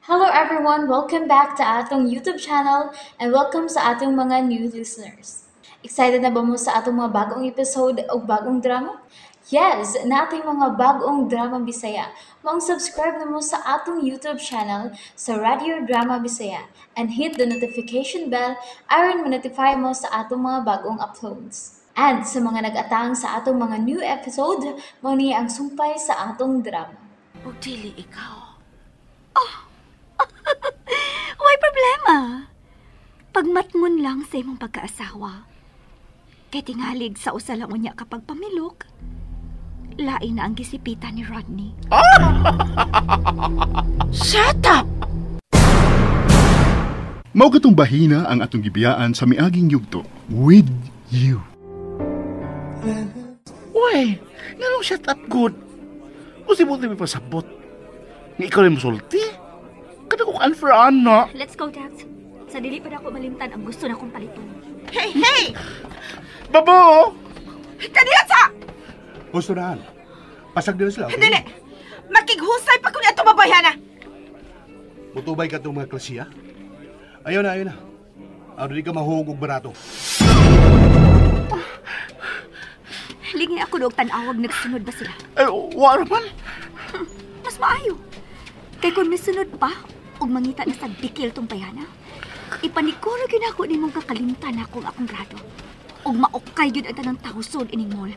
Hello everyone! Welcome back to atong YouTube channel and welcome sa atong mga new listeners. Excited na ba mo sa atong mga bagong episode o bagong drama? Yes, na ating mga bagong drama Bisaya. Mag-subscribe na mo sa atong YouTube channel sa Radio Drama Bisaya and hit the notification bell aron ma-notify mo sa atong mga bagong uploads. And sa mga nag-atang sa atong mga new episode, mo ni ang sumpay sa atong drama. O dili ikaw. Way problema. Pagmatngon lang sa imong pagkaasawa. Kay tingalig sa usa lang unya kapag pamilok. Lain na ang gisipitan ni Rodney. Shut up! Mao katong bahina ang atong gibiyaan sa miaging yugto with you. Uy, nanong shut up good? Usi-buti may pasabot. Nga ikaw rin musulti? Kada ko unfair ana. Let's go, Dax. Sa dili pa na ako malimtan ang gusto na kong paliton. Hey! Babo! Kanila sa! Gusto na. Pasag din sila. Dili! Makighusay pa ko niya tumabayana! Mutubay ka itong mga klasiya? Ayaw na. Ano di ka mahugog barato. Lingi ako doog tanawag nagsunod ba sila? Wala man. Mas maayo. Kay kung misunod pa, ug mangita na sa dikil tong bayana, ipanikuro gyud ako nimong kakalimtan akong akong grado. Ug maokay gyud ang tanang tawsod ining mall.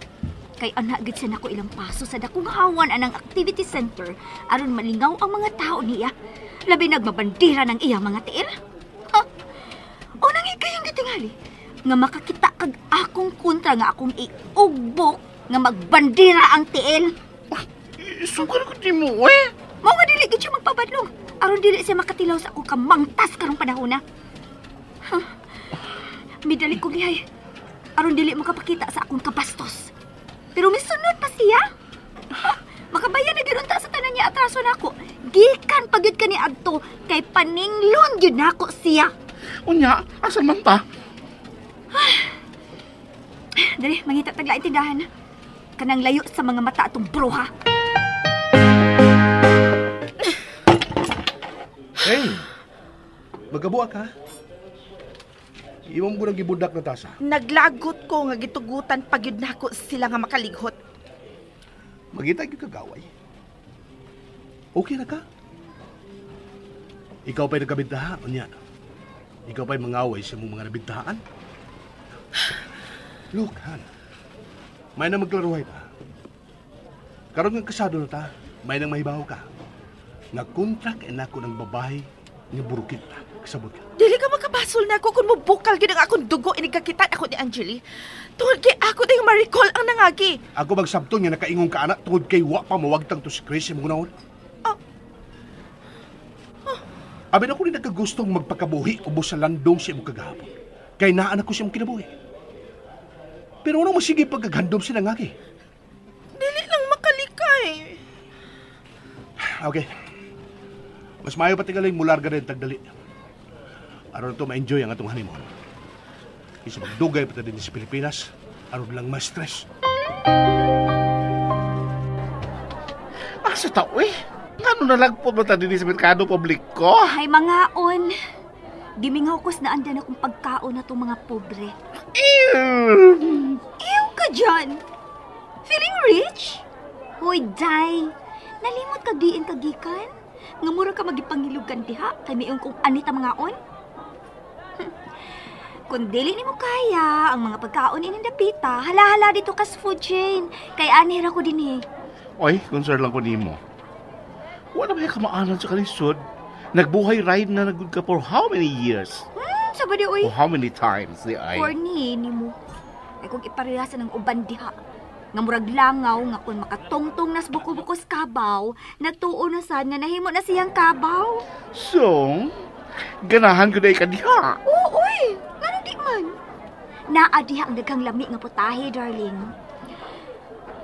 Kay anak gid siya nako ilang paso sa dakong hawan anang activity center aron malingaw ang mga tao niya. Labi nagmabandira ng iyang mga tiil. Ha? O nang ikayong gitingali nga makakita kag akong kontra nga akong iugbok nga magbandira ang tiil. Sugar ko di mo eh. Mao nga dili gid siya magpabadlong. Aron dili siya makatilaw sa akong kamangtas karong panahon na. Huh. Midali ko gihay. Aron dili makapakita sa akong kabastos. Pero misunod pa siya. Huh. Makabayan na gyud sa tanan niya atraso nako. Gikan pagyud kani adto kay paninglon gyud nako siya. Unya, asan man ta? Dali, mangita taglain tindahan. Kanang layo sa mga mata atong bruha. Hey! Magabuak ka. Iwan mo ng gibudak na tasa. Naglagot ko nga gitugutan pagyud nako sila nga makalighot. Magita yung kagaway. Okay na ka? Ikaw pa'y nagkabintahan, unya. Ikaw pa'y mangaway sa mong mga nabintahan. Look, Han. May na magklaruhay ta. Karon nga kasado na ta, may nang mahibaw ka. Nag-contract and ako ng babae nga burukit ta. Kasabot ka. Dili ka makabasol nako kung mubukal gyud ang akong dugo inigkakitan ako ni Angeli. Tungod kay ako ding ma-recall ang nangagi. Ako magsabton nga nakaingong ka anak tungod kay wa pa mawagtang to si Chris yung mga Abi na ko rin nagkagustong magpakabuhi ubos sa landong siya mong kagahapon. Kay naanak ko siya mong kinabuhi. Pero ano masige pagkaghandom siya nangagi? Dili lang makalikay. Okay. Mas maayo pati galing mular ka rin tagdali. Aron to ma-enjoy ang atong honeymoon. Isa magdugay pati din sa Pilipinas, aron lang ma-stress. Asa tao eh? Ngano nalagpo ba ta din sa merkado publiko? Ay mga on. Gimingawkos na andan akong pagkaon na itong mga pobre. Ew! Ew ka dyan! Feeling rich? Hoy, day! Nalimot ka diin kagikan? Nga mura ka magipangilugan diha? Kay mayong kung anita mga on? Kung dili ni mo kaya, ang mga pagkaon inindapita, hala-hala dito ka sa food chain. Kay anira ko din eh. Oy, concern lang ko nimo. Wala ba yung kamaanan sa kalisod? Nagbuhay ride na nagud ka for how many years? Sabadi oy. For how many times, di ay? Corny ni mo. Ay kung iparehasan ng uban diha. Nga murag langaw nga kung makatungtong nas buko-bukos kabaw, natuo na sad nga nahimo na siyang kabaw. So, ganahan ko na ikadiha. Oo, oy. Ngano di man? Naa diha ang daghang lami nga putahe, darling.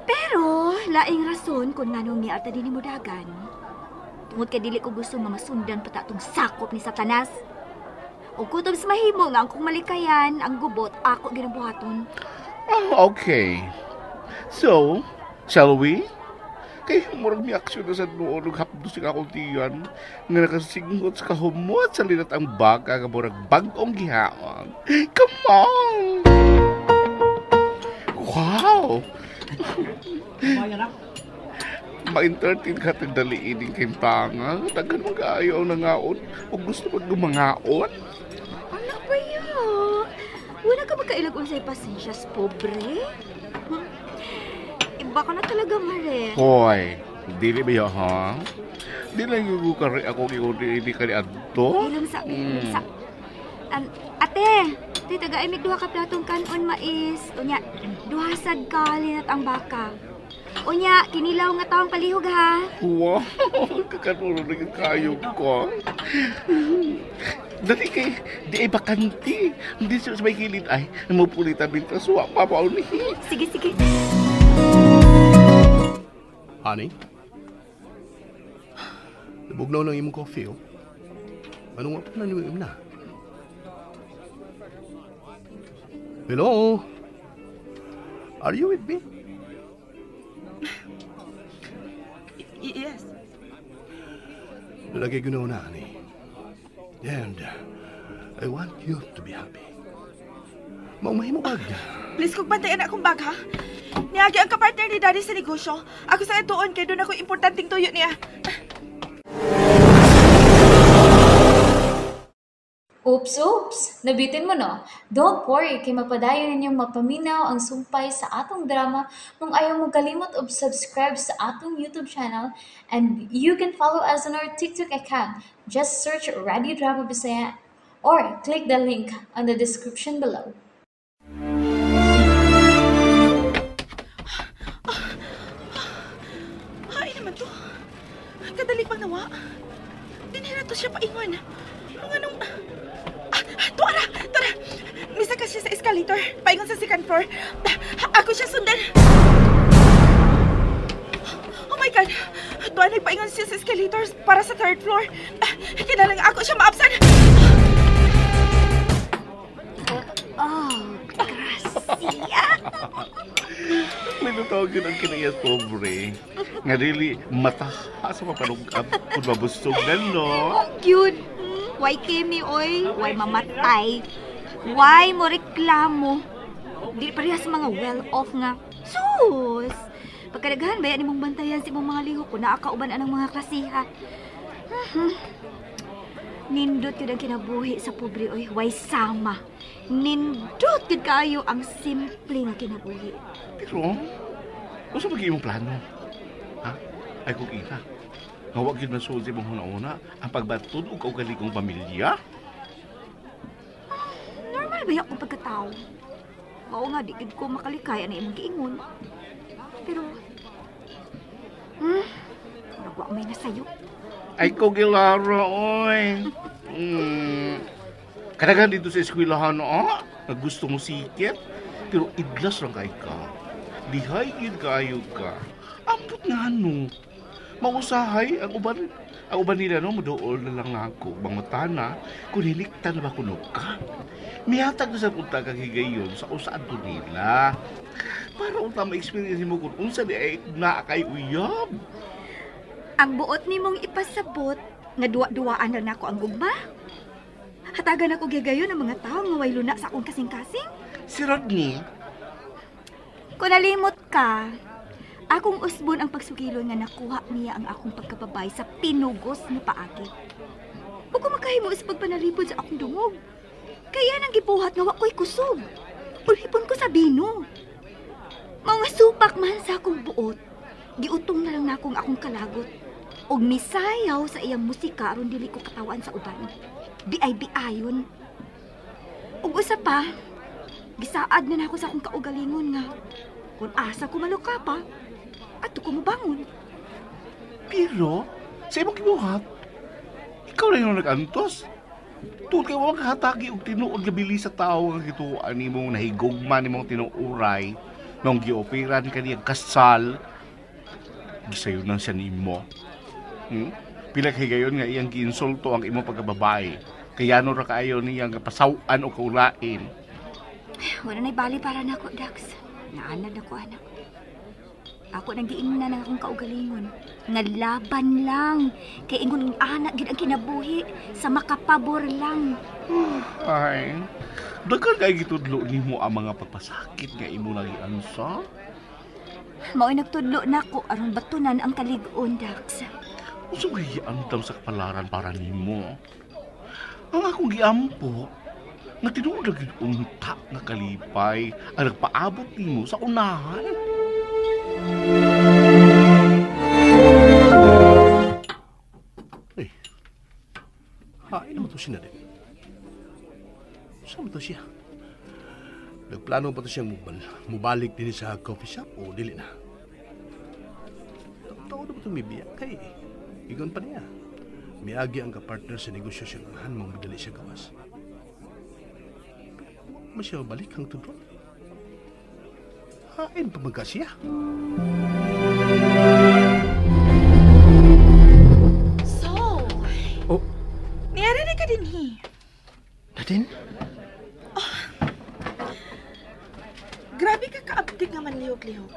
Pero, laing rason kung nganong niata din ni Mudagan. Tungod kay dili ko gusto nga masundan pa tatong sakop ni Satanas. O kutob sa mahimo nga ang kung malikayan, ang gubot, ako ginabuhaton. Oh, okay. So, shall we? Kay murag ni aksyon na sa noon ng hapdo si kakuntiyan nga nakasingot sa kahumot sa linat ang baka nga murag bagong gihaon. Come on! Wow! Ma-entertain ka tag daliin ng kintanga. Tagan mag-aayaw na ngaon o gusto pag gumangaon. Ano ba yun? Wala ka magkailag unsay pasensyas, pobre? Iba ka na talaga, Mare. Hoy, dili ba yun, ha? Di lang yung kari ako hindi ka ni Adto? Ilang sa... ate, taga imig duha ka platong kanon mais. Unya, duha sad kalinat ang baka. Unya, kinilaw nga taong palihog ha. Wow, kakanulo na yung kayog ko. Dali kay, di ay bakanti. Hindi siya sa may kilid ay, namupulita binta suwa pa pa ni. Sige, sige. Honey? Nabugnaw ng imong coffee, oh. Anong nga pa na na? Hello? Are you with me? Yes. Lagi ko na, honey. And I want you to be happy. Maumahin mo bag. Please, kung bantayan akong bag, ha? Niyagi ang kapartner ni Daddy sa negosyo. Ako sa ituon, kaya doon ako importanteng tuyo niya. Oops! Nabitin mo no? Don't worry, kay mapadayon ninyong mapaminaw ang sumpay sa atong drama kung ayaw mo kalimot og subscribe sa atong YouTube channel and you can follow us on our TikTok account. Just search Radio Drama Bisaya or click the link on the description below. Ay naman to. Kadali pang nawa. Dinira to siya paingon. Mga nung... Tuara! Tara! Misa ka siya sa escalator. Paingon sa second floor. Ako siya sundan. Oh my God! Tuara, paingon siya sa escalator para sa third floor. Kinalang ako siya maapsan. Oh, gracia. May natawagin ang kinayas pobre. Nga dili mata sa mapanungkap kung mabustog na, no? Oh, cute. Why Kimi, oy? Why mamatay? Why mo reklamo? Di parehas sa mga well-off nga. Sus! Pagkadaghan, bayan imong bantayan sa imong mga lihok kung naakauban anang mga klasiha. Nindot yun ang kinabuhi sa pobre, oy. Why sama? Nindot yun kayo ang simple nga kinabuhi. Pero, kung sa magiging plano? Ha? Ay kung ina. Nga wag yun masulti mong una-una ang pagbatod o kaugaligong pamilya? Normal ba yung pagkatao? Oo nga, di ko makalikaya na imong giingon. Pero, nagwa may nasayo. Ay ko gilaro, oy. Kadagan dito sa eskwelahan, na gusto mo sikit, pero idlas lang kay ka. Dihay yun kayo ka. Ampot nga, no. Mausahay ang uban nila no modool na lang ako bangutana kung hiliktan na ba kuno ka. Mihatag na sa punta kang higayon sa usaan ko nila. Para unta ma-experience mo kung unsa di ay na kay uyab. Ang buot nimong ipasabot nga duwa-duwaan na nako ang gugma. Hatagan ako gigayon ng mga tao nga way luna sa akong kasing-kasing. Si Rodney, Kung nalimot ka, akong usbon ang pagsugilon nga nakuha niya ang akong pagkababay sa pinugos na paagi. O kung makahimo is pagpanalipod sa akong dungog. Kaya nang gibuhat nga wako'y kusog. Ulipon ko sa bino. Mga supak man sa akong buot, giutong na lang na akong kalagot. Og misayaw sa iyang musika aron dili ko katawan sa uban. Biay-biayon. Og usa pa, gisaad na nako sa akong kaugalingon nga. Kung asa ko maluka pa, ato ko mabangon. pero sa imong kibuhat, ikaw na yung nag-antos. Tuod kay walang kahatagi og tinuod nga bili sa tao nga gituan nimong nahigugma nimong tinuuray nung gioperan kaniyang kasal. Gisayon lang siya nimo. Pila kay gayon nga iyang giinsulto ang imong pagkababae. Kaya no ra kaayo niyang pasawan o kaulain. Wala na'y bali para nako, Dax. Naanad ako, anak. Ako nang giingnan ng akong kaugalingon. Nga laban lang. Kay ingon ng anak gid ang kinabuhi. Sa makapabor lang. Ay, dagan kay gitudlo nimo ang mga pagpasakit nga imo lagi ansa. Mao'y nagtudlo na ko aron batunan ang kalig-on, Dax. Usa kay giandam sa kapalaran para nimo. Ang akong giampo nga tinuod lagi unta nga kalipay ang nagpaabot nimo sa unahan. Ay, hain naman to siya na din. Saan ba to siya? Nagplano pa to siyang mubalik din sa coffee shop o dili na? Taon na ba ito may biyak kay? Igon pa niya. Miagi ang kapartner sa negosyo siyang hanmang madali siya gawas. Mas siya balik ang tudron. Hain pa magka siya. So, Oh, niyari na ka din, Nadine? Grabe ka kaabdig nga manlihok-lihok.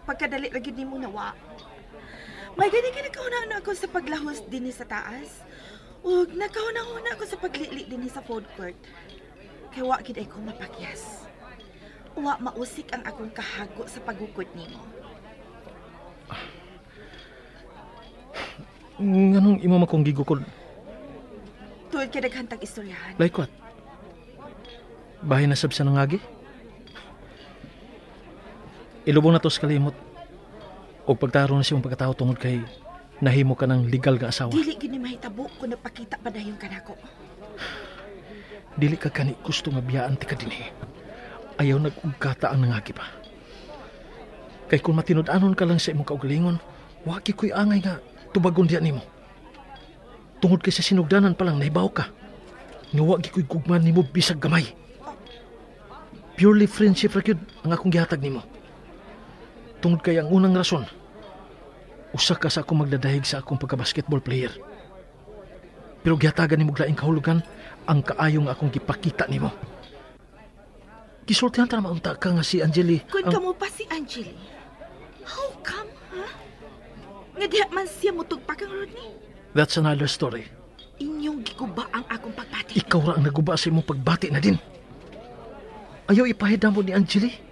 Pagkadali lagi ni mo nawa. May gani ka nakahuna ako sa paglahos din sa taas. Ug nakahuna-huna ako sa paglili din sa food court. Kaya wa gid ay ko mapakyas. Wa mausik ang akong kahago sa pagukod nimo. Nganong imo makong gigukod? Tuod kay daghantag istoryahan. Like what? Bahay na sab sa nangagi? Ilubong na to sa kalimot. O pagtaro na siyang pagkatao tungod kay nahimo ka ng legal nga asawa. Dili gid ni mahitabo kung napakita pa dayon kanako. Dili ka kani gusto nga biyaan ti ka dinhi. Ayaw nag-ugkata ang nangagi pa. Kay kung matinud-anon ka lang sa imong kaugalingon, wagi ko'y angay nga tubagon diyan nimo. Tungod kay sa sinugdanan pa lang nahibaw ka. Nga wagi ko'y gugman nimo bisag gamay. Purely friendship ra gyud ang akong gihatag nimo. Tungod kay ang unang rason, usa ka sa akong magdadahig sa akong pagka-basketball player. Pero gihatagan nimo laing kahulugan ang kaayo nga akong gipakita nimo. Gisultihan ta na maunta ka nga si Angeli. Kung kamo pa si Angeli, how come, ha? Nga diha man siya mutugpa kang Rodney? That's another story. Inyong giguba ang akong pagpati. Ikaw ra ang naguba sa imong pagbati na din. Ayaw ipahida mo ni Angeli.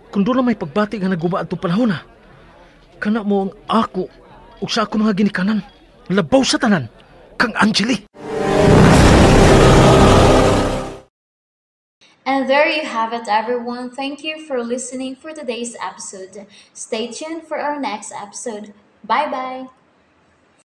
Kung doon na may pagbati nga naguba atong panahon na, kana mo ang ako o sa ako mga ginikanan. Labaw sa tanan, kang Angeli. And there you have it, everyone. Thank you for listening for today's episode. Stay tuned for our next episode. Bye bye.